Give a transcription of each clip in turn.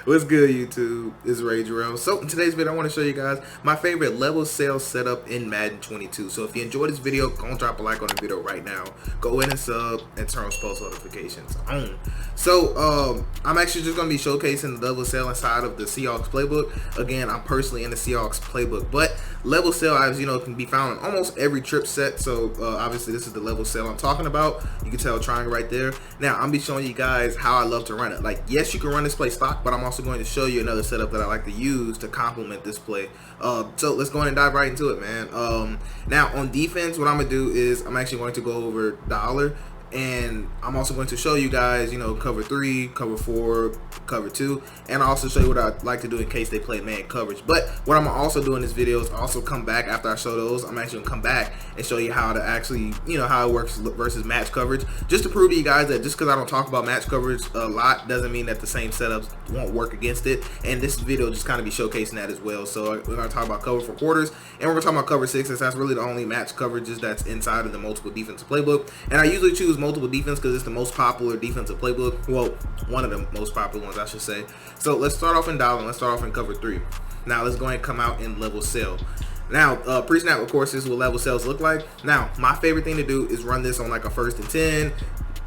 What's good, YouTube? It's Ray Jarrell. So in today's video, I want to show you guys my favorite level sale setup in Madden 22. So if you enjoyed this video, go and drop a like on the video right now. Go in and sub and turn on post notifications on. So I'm actually just going to be showcasing the level sale inside of the Seahawks playbook. Again, I'm personally in the Seahawks playbook, but level sale, as you know, can be found on almost every trip set. So obviously this is the level sale I'm talking about. You can tell triangle right there. Now I'm be showing you guys how I love to run it. Like, yes, you can run this play stock, but I'm also going to show you another setup that I like to use to complement this play. So let's go ahead and dive right into it, man. Now on defense, what I'm gonna do is I'm actually going to go over dollar, and I'm also going to show you guys, you know, cover 3, cover 4, cover 2, and I'll also show you what I like to do in case they play man coverage. But what I'm also doing in this video is also come back after I show those. I'm actually gonna come back and show you how to actually, you know, how it works versus match coverage, just to prove to you guys that just because I don't talk about match coverage a lot doesn't mean that the same setups won't work against it. And this video just kind of be showcasing that as well. So we're gonna talk about cover 4 quarters, and we're gonna talk about cover 6, since that's really the only match coverages that's inside of the multiple defensive playbook. And I usually choose multiple defense because it's the most popular defensive playbook. Well, one of the most popular ones, I should say. So let's start off in dollar. Let's start off in cover 3. Now let's go ahead and come out in level sale. Now pre-snap, of course, this is what level sales look like. Now my favorite thing to do is run this on like a 1st and 10,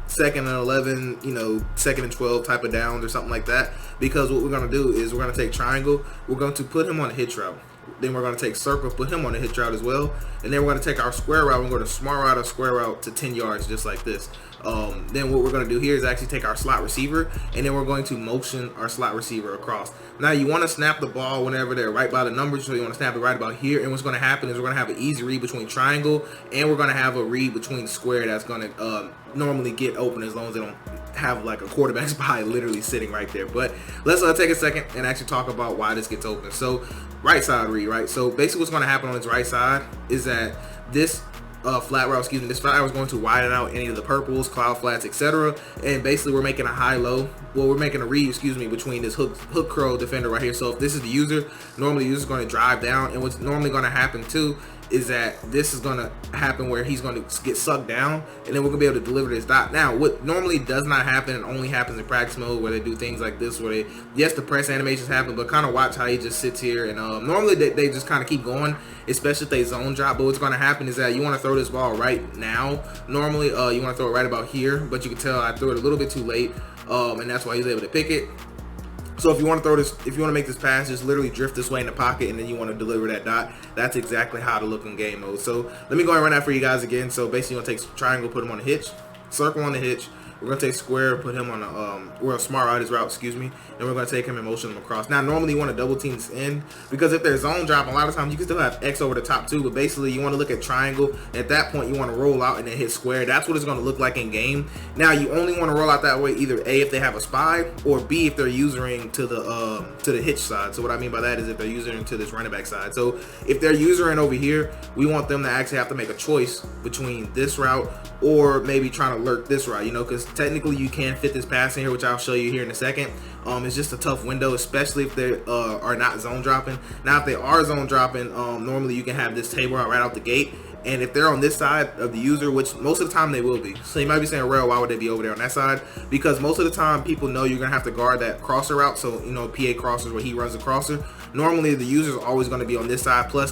2nd and 11, you know, 2nd and 12 type of downs or something like that. Because what we're gonna do is we're gonna take triangle. We're going to put him on a hitch route. Then we're going to take circle, put him on a hitch route as well. And then we're going to take our square route. We're going to smart route or square route to 10 yards, just like this. Then what we're going to do here is actually take our slot receiver, and then we're going to motion our slot receiver across. Now you want to snap the ball whenever they're right by the numbers, so you want to snap it right about here. And what's going to happen is we're going to have an easy read between triangle, and we're going to have a read between square that's going to normally get open as long as they don't have like a quarterback spy literally sitting right there. But let's take a second and actually talk about why this gets open. So right side read, right? So basically what's going to happen on its right side is that this flat route, this flat route is going to widen out any of the purples, cloud flats, etc. And basically we're making a high-low. Well, we're making a read, between this hook curl defender right here. So if this is the user, normally the user is going to drive down, and what's normally going to happen too is that this is going to happen where he's going to get sucked down, and then we're going to be able to deliver this dot. Now, what normally does not happen and only happens in practice mode, where they do things like this, where they, yes, the press animations happen, but kind of watch how he just sits here, and normally they just kind of keep going, especially if they zone drop. But what's going to happen is that you want to throw this ball right now. Normally, you want to throw it right about here, but you can tell I threw it a little bit too late, and that's why he's able to pick it. So if you want to throw this, if you want to make this pass, just literally drift this way in the pocket, and then you want to deliver that dot. That's exactly how to look in game mode. So let me go and run that for you guys again. So basically, you're going to take triangle, put him on the hitch, circle on the hitch. We're going to take square, put him on a, we're a smart route his route, and we're going to take him and motion him across. Now, normally you want to double team this in, because if there's zone drop, a lot of times you can still have X over the top too, but basically you want to look at triangle. At that point, you want to roll out and then hit square. That's what it's going to look like in game. Now, you only want to roll out that way, either A, if they have a spy, or B, if they're usering to the hitch side. So what I mean by that is if they're usering to this running back side. So if they're usering over here, we want them to actually have to make a choice between this route or maybe trying to lurk this route, you know, because technically you can fit this pass in here, which I'll show you here in a second. It's just a tough window, especially if they are not zone dropping. Now, if they are zone dropping, normally you can have this table out right out the gate. And if they're on this side of the user, which most of the time they will be, so you might be saying, Rail, why would they be over there on that side? Because most of the time people know you're gonna have to guard that crosser route. So, you know, PA crossers where he runs the crosser. Normally the user is always going to be on this side. Plus,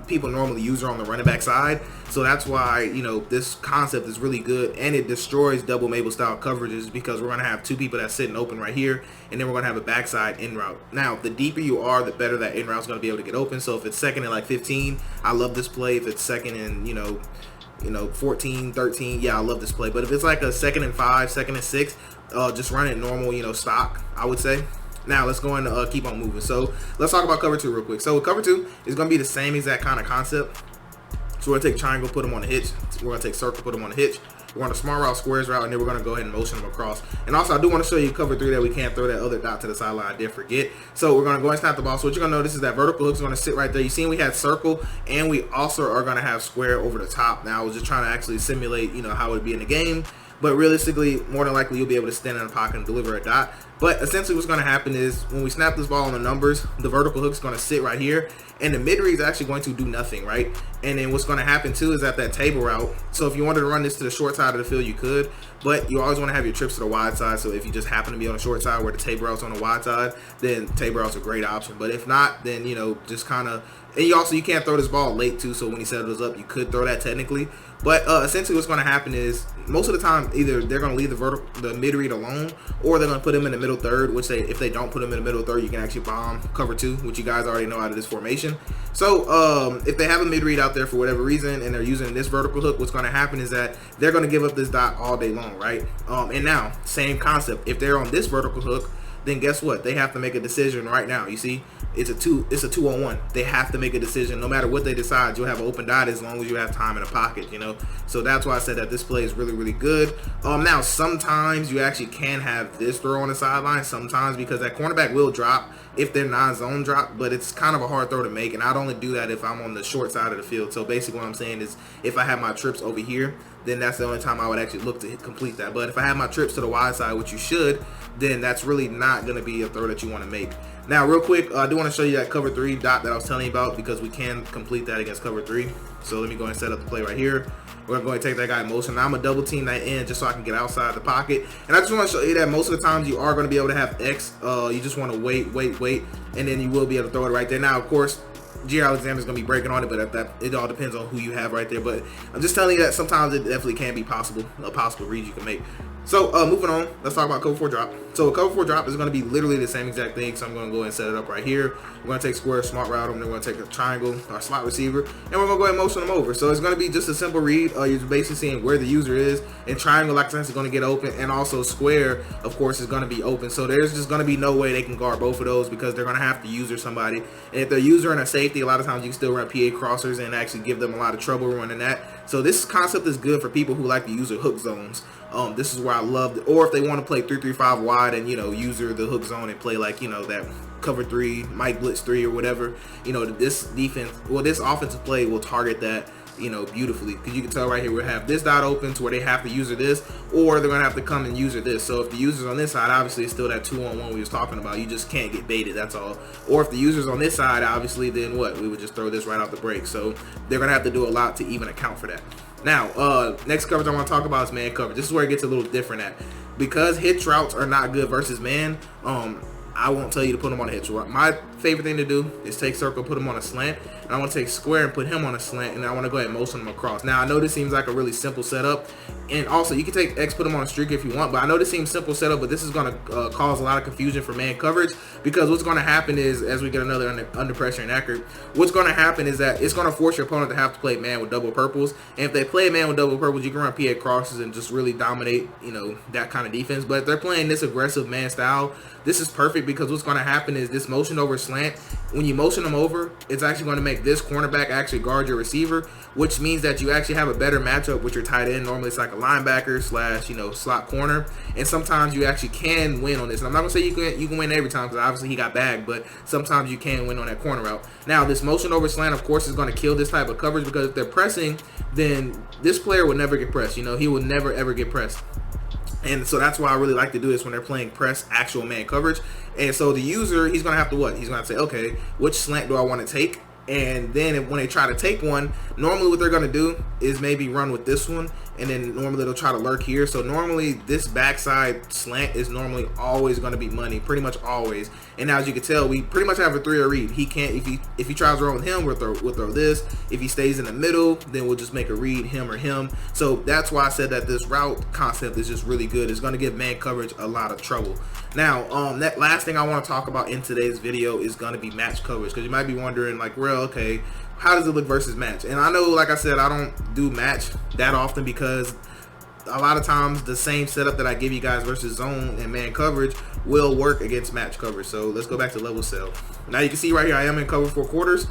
people normally use her on the running back side. So that's why, you know, this concept is really good, and it destroys double Mabel style coverages, because we're going to have two people that's sitting open right here, and then we're going to have a backside in route. Now, the deeper you are, the better that in route is going to be able to get open. So if it's 2nd and like 15, I love this play. If it's 2nd and, you know, 14, 13, yeah, I love this play. But if it's like a 2nd and 5, 2nd and 6, just run it normal, you know, stock, I would say. Now let's go and keep on moving. So let's talk about cover 2 real quick. So cover 2 is going to be the same exact kind of concept. So we're going to take triangle, put them on the hitch. We're going to take circle, put them on the hitch. We're going to smart route, squares route, and then we're going to go ahead and motion them across. And also, I do want to show you cover 3 that we can't throw that other dot to the sideline. I did forget. So we're going to go and snap the ball. So what you're going to notice is that vertical hook's going to sit right there. You see we had circle, and we also are going to have square over the top. Now I was just trying to actually simulate, you know, how it would be in the game. But realistically, more than likely, you'll be able to stand in the pocket and deliver a dot. But essentially what's going to happen is when we snap this ball on the numbers, the vertical hook is going to sit right here, and the mid read is actually going to do nothing, right? And then what's going to happen too is that table route. So if you wanted to run this to the short side of the field, you could, but you always want to have your trips to the wide side. So if you just happen to be on the short side where the table route's on the wide side, then table route's a great option. But if not, then just kind of, and you can't throw this ball late too. So when he settles up, you could throw that technically. But essentially what's going to happen is most of the time either they're going to leave the mid read alone, or they're going to put him in the middle third, which if they don't put him in the middle third, you can actually bomb cover 2, which you guys already know out of this formation. So if they have a mid read out there for whatever reason and they're using this vertical hook, what's going to happen is that they're going to give up this dot all day long, right? And now same concept, if they're on this vertical hook, then guess what? They have to make a decision right now. You see, it's a 2-on-1. They have to make a decision. No matter what they decide, you'll have an open dot as long as you have time in the pocket, So that's why I said that this play is really, really good. Now, sometimes you actually can have this throw on the sideline, sometimes, because that cornerback will drop if they're non-zone drop, but it's kind of a hard throw to make, and I'd only do that if I'm on the short side of the field. So basically what I'm saying is if I have my trips over here, then that's the only time I would actually look to complete that. But if I have my trips to the wide side, which you should, then that's really not going to be a throw that you want to make. Now, real quick, I do want to show you that cover 3 dot that I was telling you about, because we can complete that against cover 3. So let me go and set up the play right here. We're going to take that guy in motion. Now I'm going to double team that end just so I can get outside the pocket. And I just want to show you that most of the times you are going to be able to have X. You just want to wait, and then you will be able to throw it right there. Now, of course, Jaire Alexander's going to be breaking on it, but it all depends on who you have right there. But I'm just telling you that sometimes it definitely can be possible, a possible read you can make. So moving on, let's talk about cover 4 drop. So a cover 4 drop is going to be literally the same exact thing. So I'm going to go ahead and set it up right here. We're going to take square, smart route, and then we're going to take a triangle, our slot receiver, and we're going to go ahead and motion them over. So it's going to be just a simple read. You're basically seeing where the user is, and triangle, like I said, is going to get open, and also square, of course, is going to be open. So there's just going to be no way they can guard both of those, because they're going to have to user somebody. And if they're user and a safety, a lot of times you can still run PA crossers and actually give them a lot of trouble running that. So this concept is good for people who like to use hook zones. This is where I love it. Or if they want to play 3-3-5 wide and user the hook zone and play like that cover 3, Mike Blitz 3 or whatever. This defense, well, this offensive play will target that beautifully, because you can tell right here we have this dot open to where they have to user this, or they're gonna have to come and user this. So if the user's on this side, obviously it's still that 2-on-1 we was talking about. You just can't get baited, that's all. Or if the user's on this side, obviously, then what? We would just throw this right off the break. So they're gonna have to do a lot to even account for that. Now, next coverage I want to talk about is man coverage. This is where it gets a little different at, because hitch routes are not good versus man. I won't tell you to put him on a hitch route. My favorite thing to do is take circle, put him on a slant, and I want to take square and put him on a slant, and I want to go ahead and motion him across. Now I know this seems like a really simple setup, and also you can take X, put him on a streak if you want, but I know this seems simple setup, but this is going to cause a lot of confusion for man coverage, because what's going to happen is, as we get another under pressure and accurate, what's going to happen is that it's going to force your opponent to have to play man with double purples, and if they play man with double purples, you can run PA crosses and just really dominate that kind of defense. But if they're playing this aggressive man style, this is perfect, because what's going to happen is this motion over slant, when you motion them over, it's actually going to make this cornerback actually guard your receiver, which means that you actually have a better matchup with your tight end. Normally it's like a linebacker slash slot corner, and sometimes you actually can win on this. And I'm not going to say you can win every time, because obviously he got bagged, but sometimes you can win on that corner route. Now this motion over slant, of course, is going to kill this type of coverage, because if they're pressing, then this player will never get pressed. He will never ever get pressed. And so that's why I really like to do this when they're playing press actual man coverage. And so the user, he's going to have to what? He's going to say, okay, which slant do I want to take? And then when they try to take one, normally what they're going to do is maybe run with this one, and then normally they'll try to lurk here. So normally this backside slant is normally always going to be money, pretty much always. And now as you can tell, we pretty much have a 3-or read. He can't, if he tries to run with him, we'll throw this. If he stays in the middle, then we'll just make a read him or him. So that's why I said that this route concept is just really good. It's going to give man coverage a lot of trouble. Now, that last thing I want to talk about in today's video is going to be match coverage, because you might be wondering, like, well, okay, how does it look versus match? And I know, like I said, I don't do match that often, because a lot of times the same setup that I give you guys versus zone and man coverage will work against match coverage. So let's go back to level cell. Now you can see right here I am in cover 4 quarters.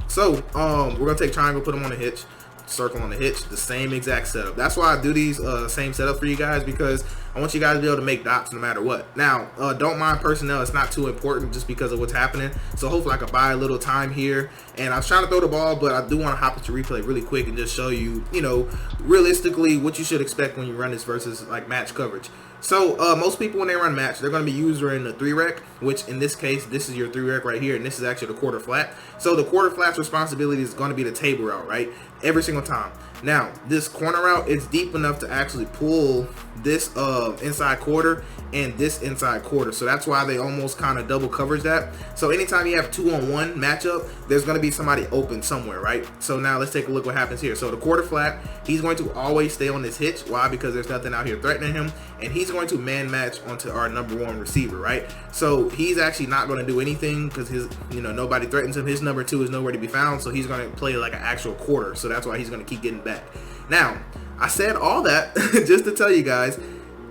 So we're gonna take triangle, put them on a hitch, circle on the hitch, the same exact setup. That's why I do these same setup for you guys, because I want you guys to be able to make dots no matter what. Now, don't mind personnel. It's not too important just because of what's happening. So hopefully I can buy a little time here. And I was trying to throw the ball, but I do want to hop into replay really quick and just show you, you know, realistically what you should expect when you run this versus like match coverage. So most people when they run match, they're going to be using the 3-rec, which in this case, this is your 3-rec right here, and this is actually the quarter flat. So the quarter flat's responsibility is going to be the table route, right? Every single time. Now, this corner route is deep enough to actually pull this inside quarter and this inside quarter. So that's why they almost kind of double covers that. So anytime you have 2-on-1 matchup, there's going to be somebody open somewhere, right? So now let's take a look what happens here. So the quarter flat, he's going to always stay on this hitch. Why? Because there's nothing out here threatening him. And he's going to man match onto our #1 receiver, right? So he's actually not going to do anything because his, you know, nobody threatens him. His #2 is nowhere to be found. So he's going to play like an actual quarter. So that's why he's going to keep getting back. Now, I said all that just to tell you guys,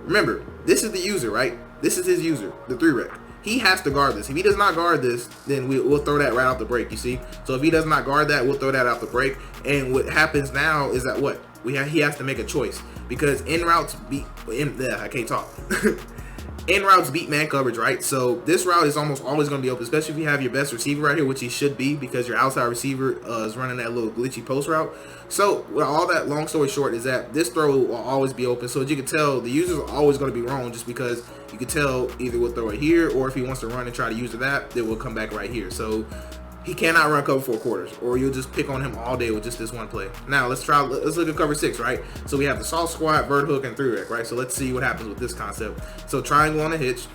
remember, this is the user, right? This is his user, the 3-rec. He has to guard this. If he does not guard this, then we'll throw that right out the break, you see? So if he does not guard that, we'll throw that out the break. And what happens now is that what? He has to make a choice because in routes beat, I can't talk. In routes beat man coverage, right? So this route is almost always going to be open, especially if you have your best receiver right here, which he should be because your outside receiver is running that little glitchy post route. So with all that, long story short, is that this throw will always be open. So as you can tell, the users are always going to be wrong just because you can tell either we'll throw it here or if he wants to run and try to use that, then we'll come back right here. So he cannot run cover 4 quarters, or you'll just pick on him all day with just this one play. Now let's look at cover 6, right? So we have the soft squat, vert hook, and 3-rec, right? So let's see what happens with this concept. So triangle on the hitch,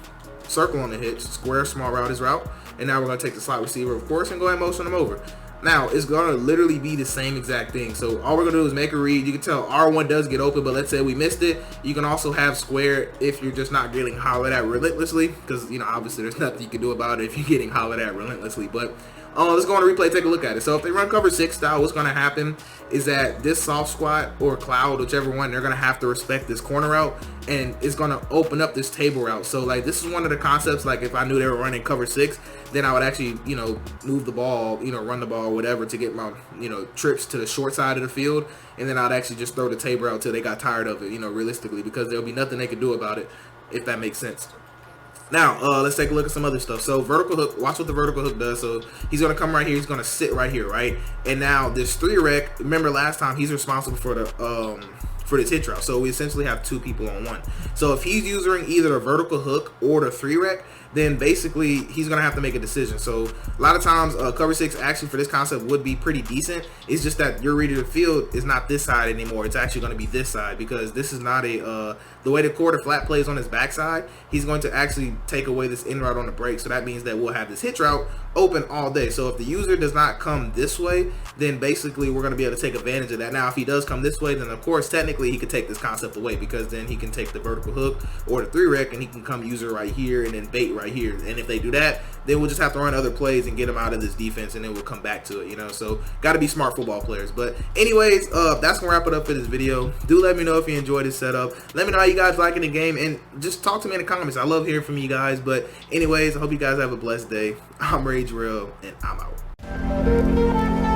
circle on the hitch, square small route is route, and now we're gonna take the slot receiver, of course, and go ahead and motion him over. Now it's gonna literally be the same exact thing. So all we're gonna do is make a read. You can tell R1 does get open, but let's say we missed it. You can also have square if you're just not getting hollered at relentlessly, because you know obviously there's nothing you can do about it if you're getting hollered at relentlessly. But let's go on the replay, take a look at it. So if they run cover 6 style, what's going to happen is that this soft squat or cloud, whichever one, they're going to have to respect this corner route, and it's going to open up this table route. So like this is one of the concepts, like if I knew they were running cover 6, then I would actually, you know, move the ball, you know, run the ball, whatever, to get my, you know, trips to the short side of the field, and then I'd actually just throw the table route till they got tired of it, you know, realistically, because there'll be nothing they can do about it, if that makes sense. Now, let's take a look at some other stuff. So vertical hook, watch what the vertical hook does. So he's going to come right here. He's going to sit right here, right? And now this 3-rec, remember last time he's responsible for this hitch route. So we essentially have 2 people on 1. So if he's using either the vertical hook or the 3-rec, then basically he's going to have to make a decision. So a lot of times cover 6 actually for this concept would be pretty decent. It's just that your read of the field is not this side anymore. It's actually going to be this side because this is not a, the way the quarter flat plays on his backside, he's going to actually take away this in route on the break. So that means that we'll have this hitch route open all day. So if the user does not come this way, then basically we're going to be able to take advantage of that. Now, if he does come this way, then of course, technically he could take this concept away because then he can take the vertical hook or the 3-rec and he can come user right here and then bait right here. And if they do that, then we'll just have to run other plays and get them out of this defense and then we'll come back to it, you know? So got to be smart football players. But anyways, that's going to wrap it up for this video. Do let me know if you enjoyed this setup. Let me know how you guys liking the game and just talk to me in the comments. I love hearing from you guys. But anyways, I hope you guys have a blessed day. I'm Rage Real and I'm out.